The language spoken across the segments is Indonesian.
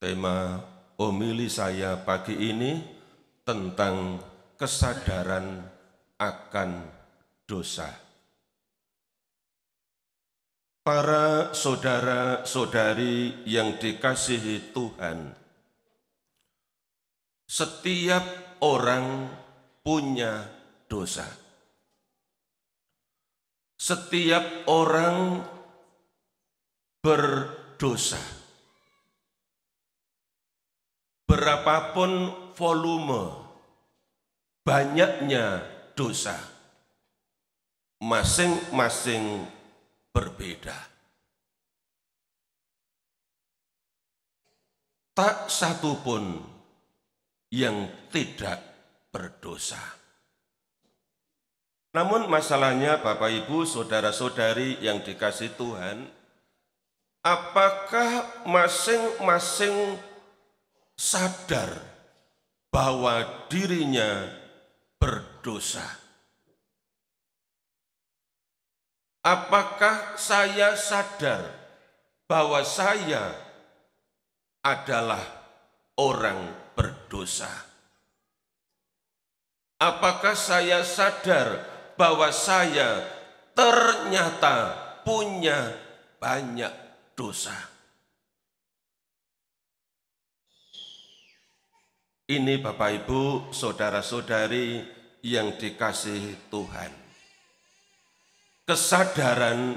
Tema homili saya pagi ini tentang kesadaran akan dosa. Para saudara-saudari yang dikasihi Tuhan, setiap orang punya dosa. Setiap orang berdosa. Berapapun volume, banyaknya dosa, masing-masing berbeda. Tak satu pun yang tidak berdosa. Namun masalahnya Bapak Ibu, saudara-saudari yang dikasihi Tuhan, apakah masing-masing sadar bahwa dirinya berdosa? Apakah saya sadar bahwa saya adalah orang berdosa? Apakah saya sadar bahwa saya ternyata punya banyak dosa? Ini Bapak Ibu, saudara-saudari yang dikasihi Tuhan. Kesadaran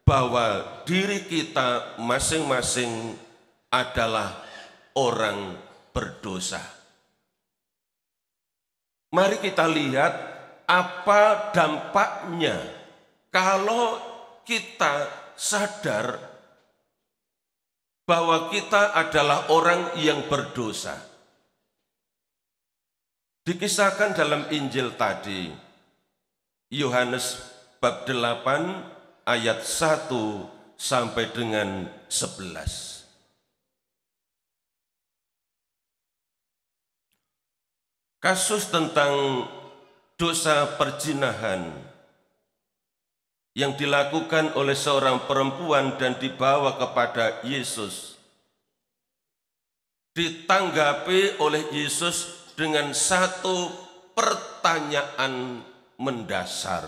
bahwa diri kita masing-masing adalah orang berdosa. Mari kita lihat apa dampaknya kalau kita sadar bahwa kita adalah orang yang berdosa. Dikisahkan dalam Injil tadi, Yohanes bab 8 ayat 1 sampai dengan 11. Kasus tentang dosa perzinahan yang dilakukan oleh seorang perempuan dan dibawa kepada Yesus, ditanggapi oleh Yesus dengan satu pertanyaan mendasar.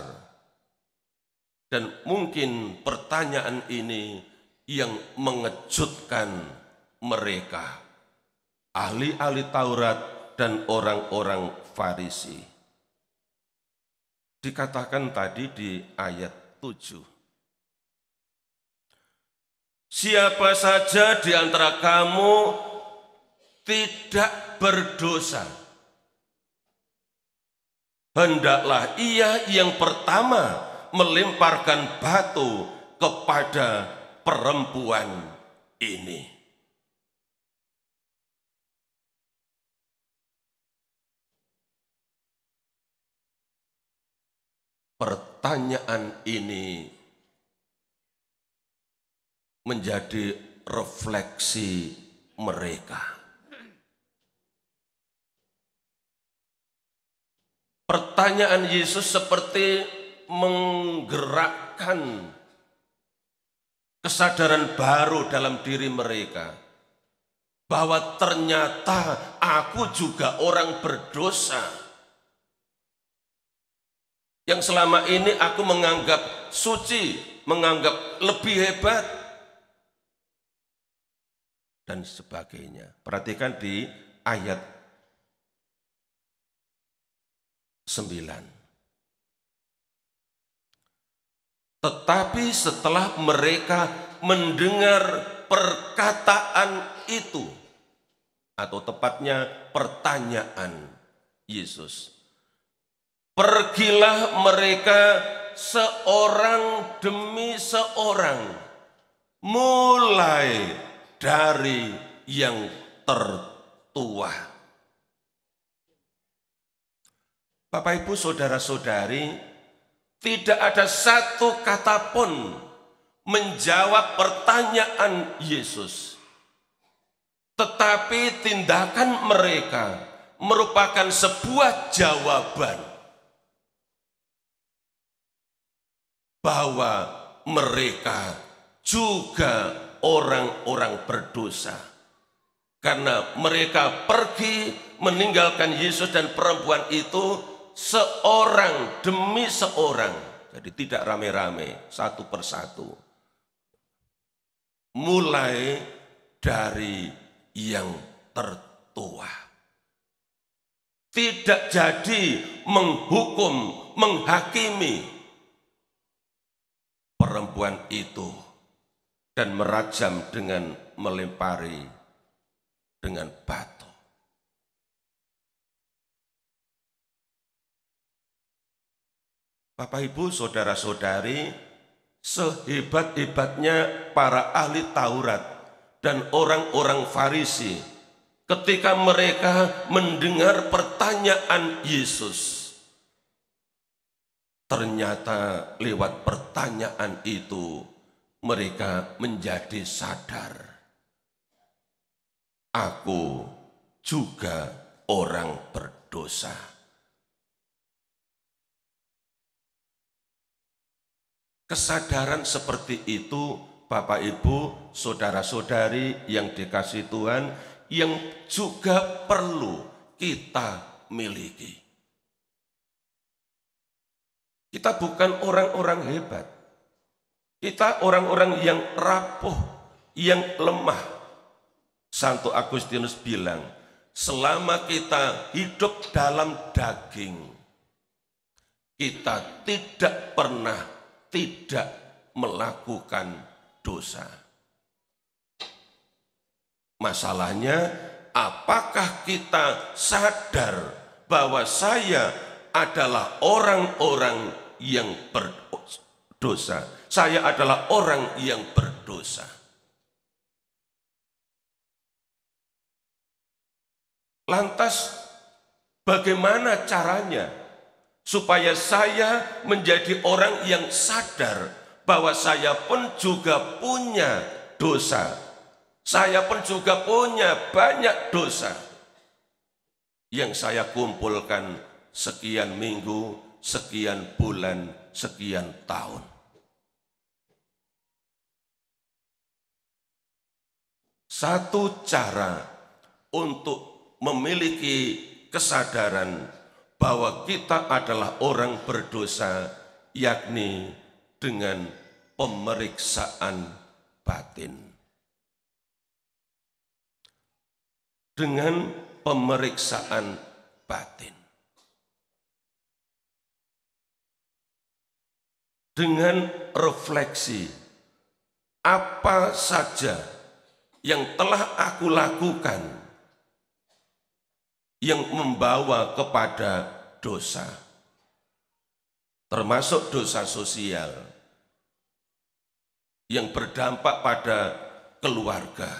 Dan mungkin pertanyaan ini yang mengejutkan mereka, ahli-ahli Taurat dan orang-orang Farisi. Dikatakan tadi di ayat 7. Siapa saja di antara kamu tidak berdosa, hendaklah ia yang pertama melemparkan batu kepada perempuan ini. Pertanyaan ini menjadi refleksi mereka. Pertanyaan Yesus seperti menggerakkan kesadaran baru dalam diri mereka, bahwa ternyata aku juga orang berdosa. Yang selama ini aku menganggap suci, menganggap lebih hebat, dan sebagainya. Perhatikan di ayat 9. Tetapi setelah mereka mendengar perkataan itu, atau tepatnya pertanyaan Yesus, pergilah mereka seorang demi seorang, mulai dari yang tertua. Bapak Ibu saudara-saudari, tidak ada satu kata pun menjawab pertanyaan Yesus. Tetapi tindakan mereka merupakan sebuah jawaban bahwa mereka juga orang-orang berdosa. Karena mereka pergi meninggalkan Yesus dan perempuan itu seorang demi seorang. Jadi tidak rame-rame, satu persatu. Mulai dari yang tertua. Tidak jadi menghukum, menghakimi perempuan itu dan merajam dengan melempari dengan batu. Bapak Ibu, saudara-saudari, sehebat-hebatnya para ahli Taurat dan orang-orang Farisi, ketika mereka mendengar pertanyaan Yesus, ternyata lewat pertanyaan itu mereka menjadi sadar. Aku juga orang berdosa. Kesadaran seperti itu, Bapak Ibu, saudara-saudari yang dikasihi Tuhan, yang juga perlu kita miliki. Kita bukan orang-orang hebat. Kita orang-orang yang rapuh, yang lemah. Santo Agustinus bilang, selama kita hidup dalam daging, kita tidak pernah tidak melakukan dosa. Masalahnya, apakah kita sadar bahwa saya adalah orang-orang yang berdosa? Saya adalah orang yang berdosa. Lantas bagaimana caranya supaya saya menjadi orang yang sadar bahwa saya pun juga punya dosa. Saya pun juga punya banyak dosa yang saya kumpulkan sekian minggu, sekian bulan, sekian tahun. Satu cara untuk memiliki kesadaran bahwa kita adalah orang berdosa, yakni dengan pemeriksaan batin. Dengan pemeriksaan batin. Dengan refleksi, apa saja yang telah aku lakukan yang membawa kepada dosa, termasuk dosa sosial yang berdampak pada keluarga,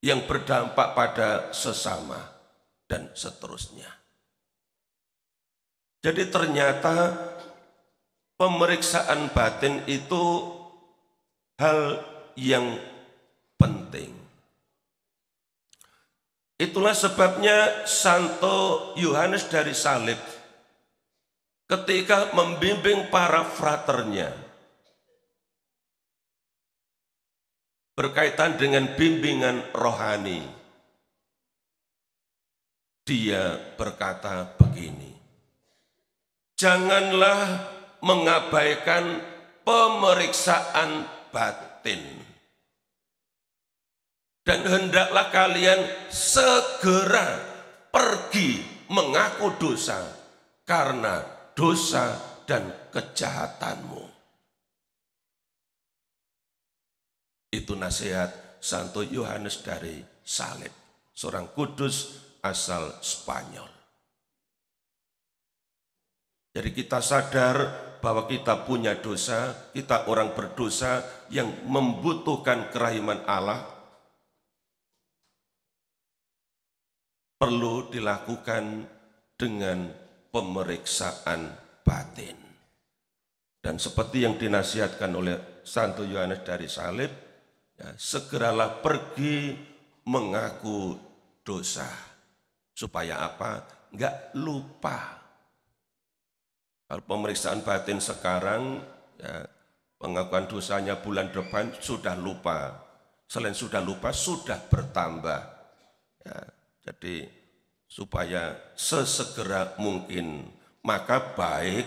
yang berdampak pada sesama, dan seterusnya. Jadi ternyata pemeriksaan batin itu hal yang penting. Itulah sebabnya Santo Yohanes dari Salib ketika membimbing para fraternya berkaitan dengan bimbingan rohani, dia berkata begini, janganlah mengabaikan pemeriksaan batin. Dan hendaklah kalian segera pergi mengaku dosa karena dosa dan kejahatanmu. Itu nasihat Santo Yohanes dari Salib, seorang kudus asal Spanyol. Jadi kita sadar bahwa kita punya dosa, kita orang berdosa yang membutuhkan kerahiman Allah, perlu dilakukan dengan pemeriksaan batin. Dan seperti yang dinasihatkan oleh Santo Yohanes dari Salib, ya, segeralah pergi mengaku dosa. Supaya apa? Enggak lupa. Kalau pemeriksaan batin sekarang, ya, pengakuan dosanya bulan depan sudah lupa. Selain sudah lupa, sudah bertambah. Ya, jadi supaya sesegera mungkin, maka baik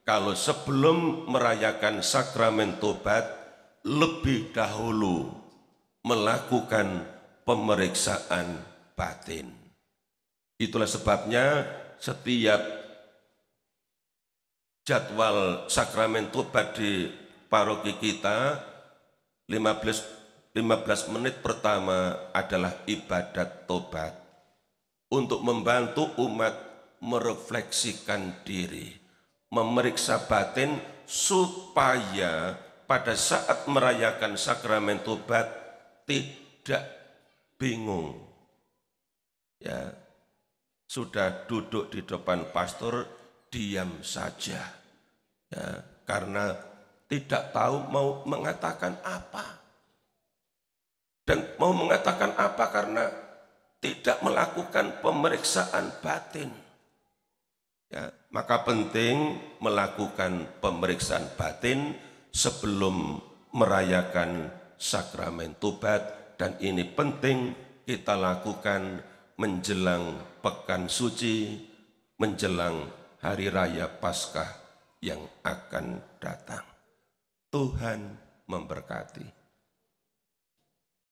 kalau sebelum merayakan sakramen tobat lebih dahulu melakukan pemeriksaan batin. Itulah sebabnya setiap jadwal sakramen tobat di paroki kita 15 menit pertama adalah ibadat tobat untuk membantu umat merefleksikan diri, memeriksa batin supaya pada saat merayakan sakramen tobat tidak bingung. Ya, sudah duduk di depan pastor diam saja. Ya, karena tidak tahu mau mengatakan apa. Dan mau mengatakan apa karena tidak melakukan pemeriksaan batin. Ya, maka penting melakukan pemeriksaan batin sebelum merayakan sakramen tobat, dan ini penting kita lakukan menjelang pekan suci, menjelang hari raya Paskah yang akan datang. Tuhan memberkati.